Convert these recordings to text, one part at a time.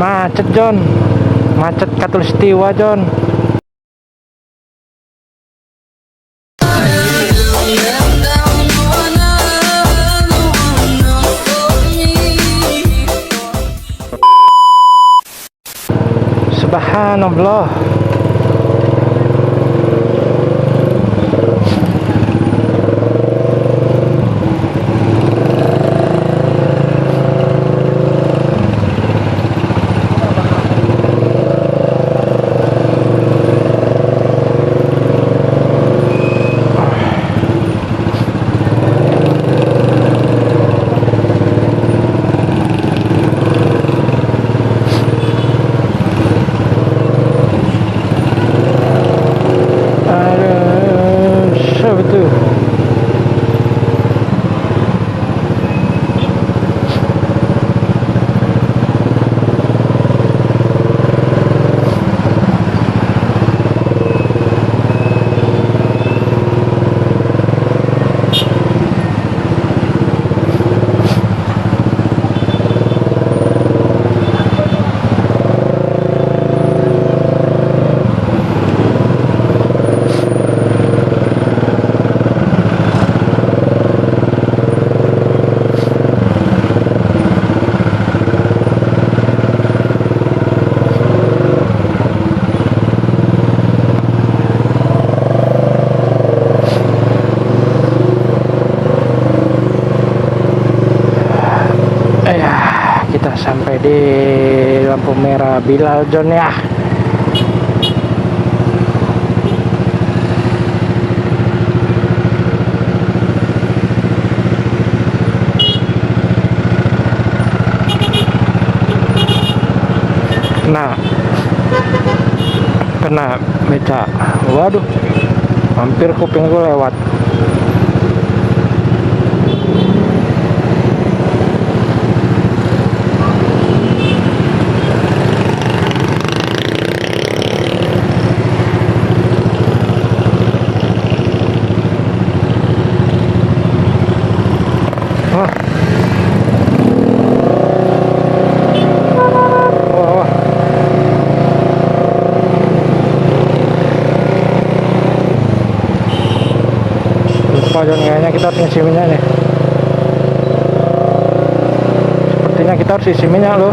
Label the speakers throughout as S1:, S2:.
S1: Macet John, macet Katulistiwa John. Subhanallah. Kita sampai di lampu merah Bilal John ya. Kena beca. Waduh, hampir kuping gue lewat. John, kayaknya kita harus ngisi minyak nih. Sepertinya kita harus isi minyak loh.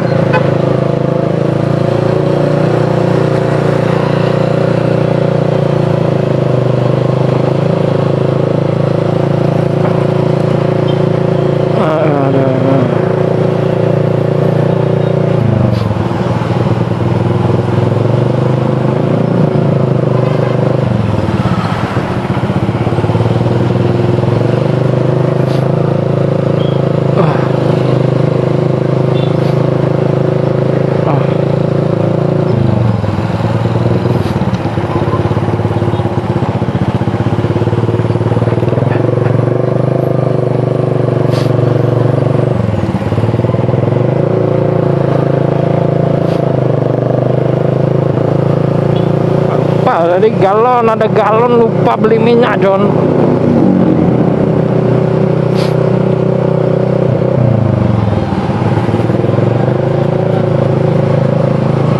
S1: Tadi ada galon lupa beli minyak John.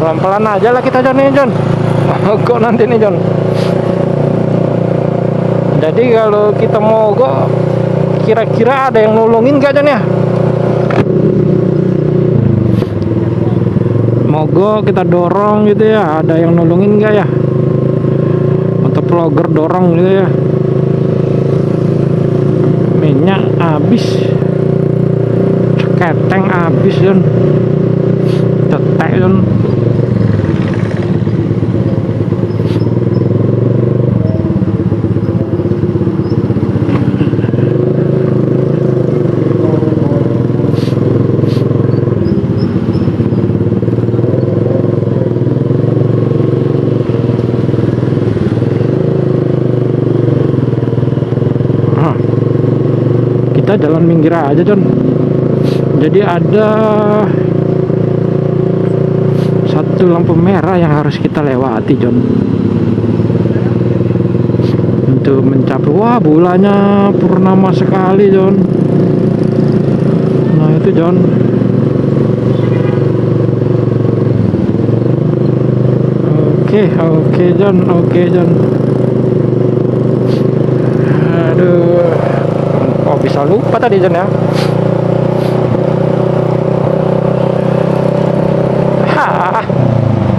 S1: Pelan-pelan aja lah kita John nih John. Mogok nanti nih John. Jadi kalau kita mogok, kira-kira ada yang nolongin gak John ya? Mogok kita dorong gitu ya, ada yang nolongin gak ya? Vlogger dorong gitu ya. Minyak habis, ceketeng habis John, cetek John. Kita jalan minggir aja John. Jadi ada satu lampu merah yang harus kita lewati John, untuk mencapai. Wah, bulannya purnama sekali John. Nah itu John. oke John, oke John. Aduh, kok bisa lupa tadi John ya? Hah,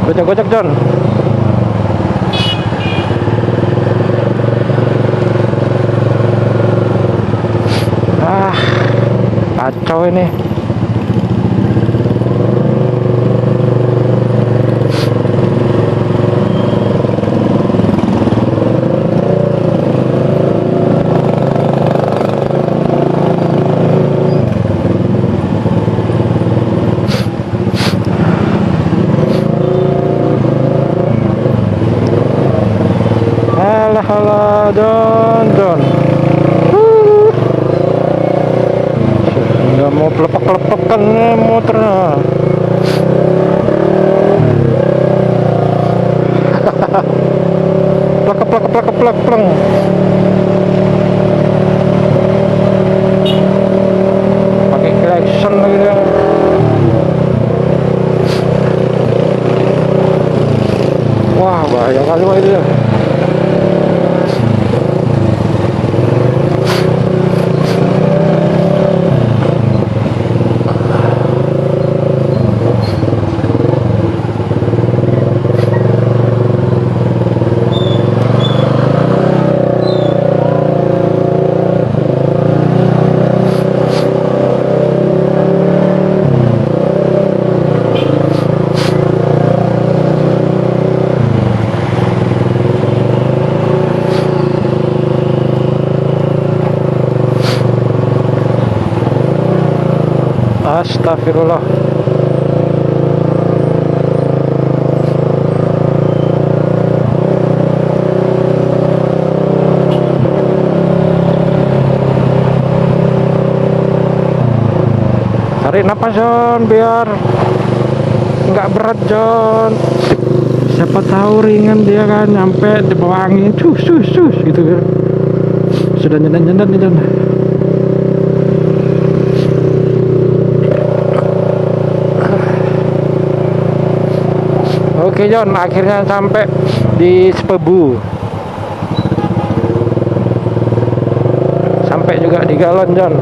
S1: gocek-gocek John. Ah, kacau ini. Halo John. Nggak mau pelepak-pelepakan motornya. Plak pleng. Pakai klakson lagi dia. Wah, bahaya kali wah itu ya. Astagfirullah. Tarik napas John, biar nggak berat John. Siapa tahu ringan dia kan, nyampe di bawah angin, cus gitu ya. Sudah nyendan nih John. Oke John, akhirnya sampai di Sepebu. Sampai juga di Galon John.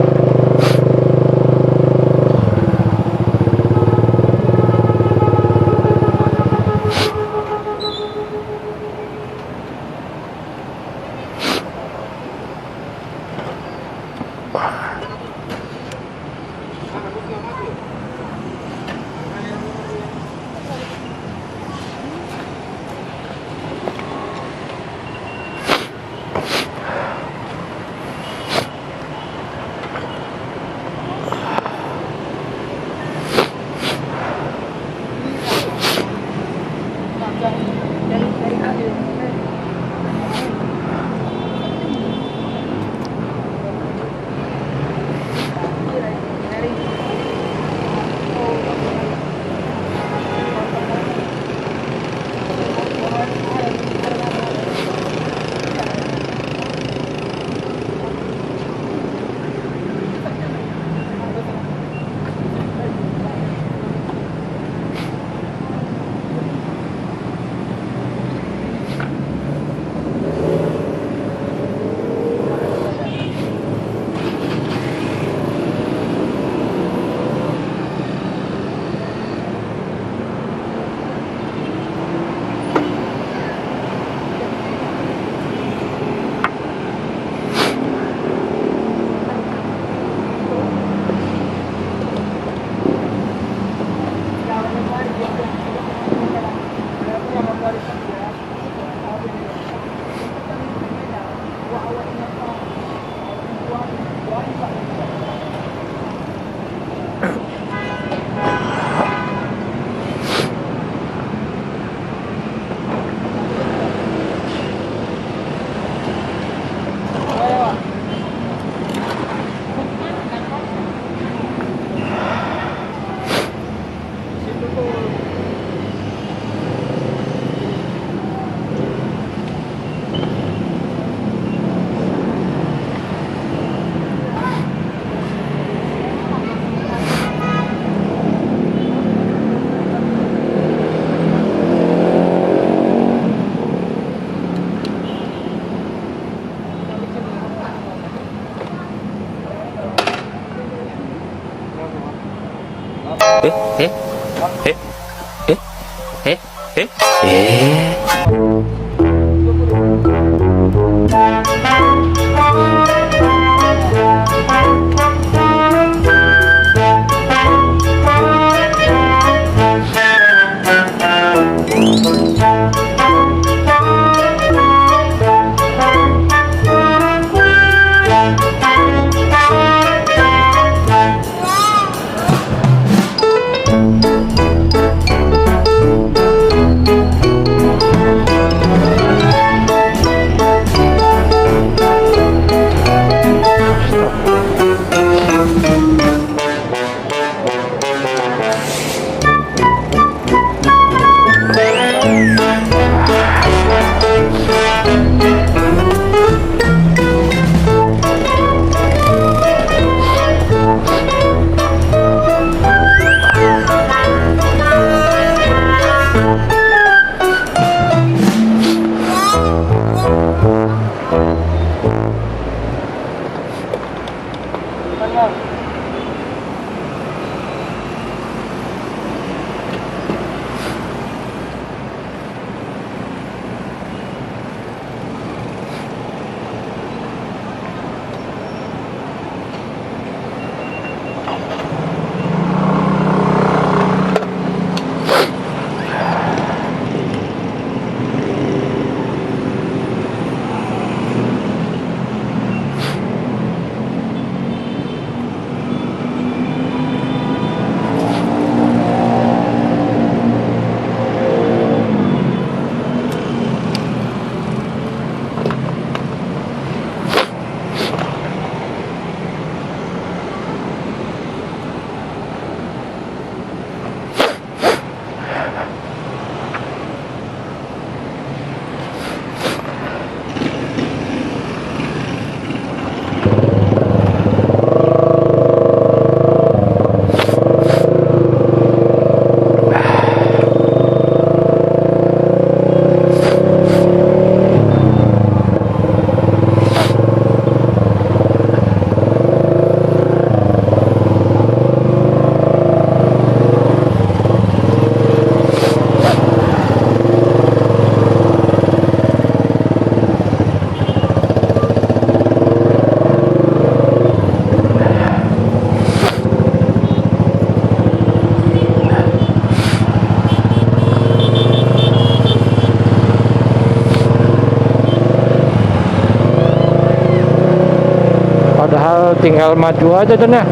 S1: Padahal tinggal maju aja John ya.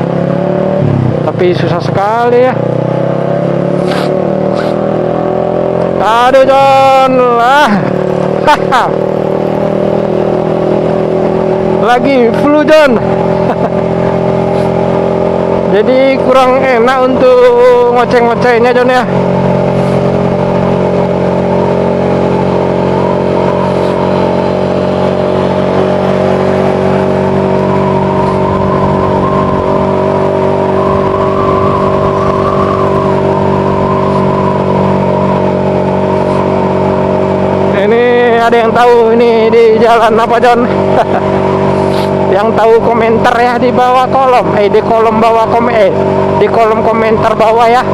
S1: Tapi susah sekali ya. Aduh John lah. Lagi flu John. Jadi kurang enak untuk ngoceh-ngocehnya John ya. Ini ada yang tahu ini di jalan apa John? Yang tahu komentar ya di bawah kolom, di kolom bawah di kolom komentar bawah ya.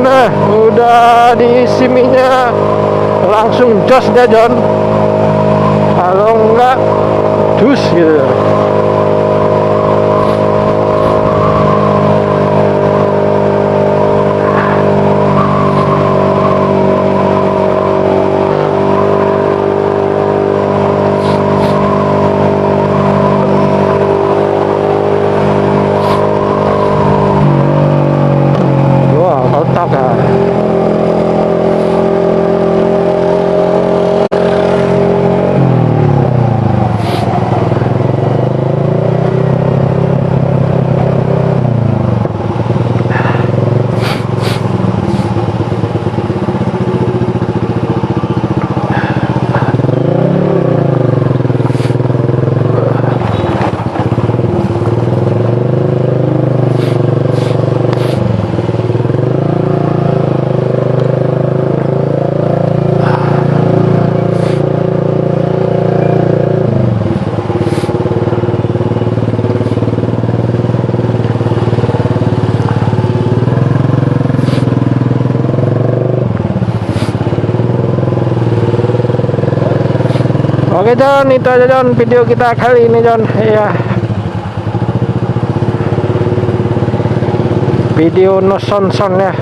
S1: Nah, udah diisi minyak, langsung jos deh John. Kalau enggak dus gitu. Wah, kotak ya. Oke John, itu aja John video kita kali ini John. Ya, video no son ya.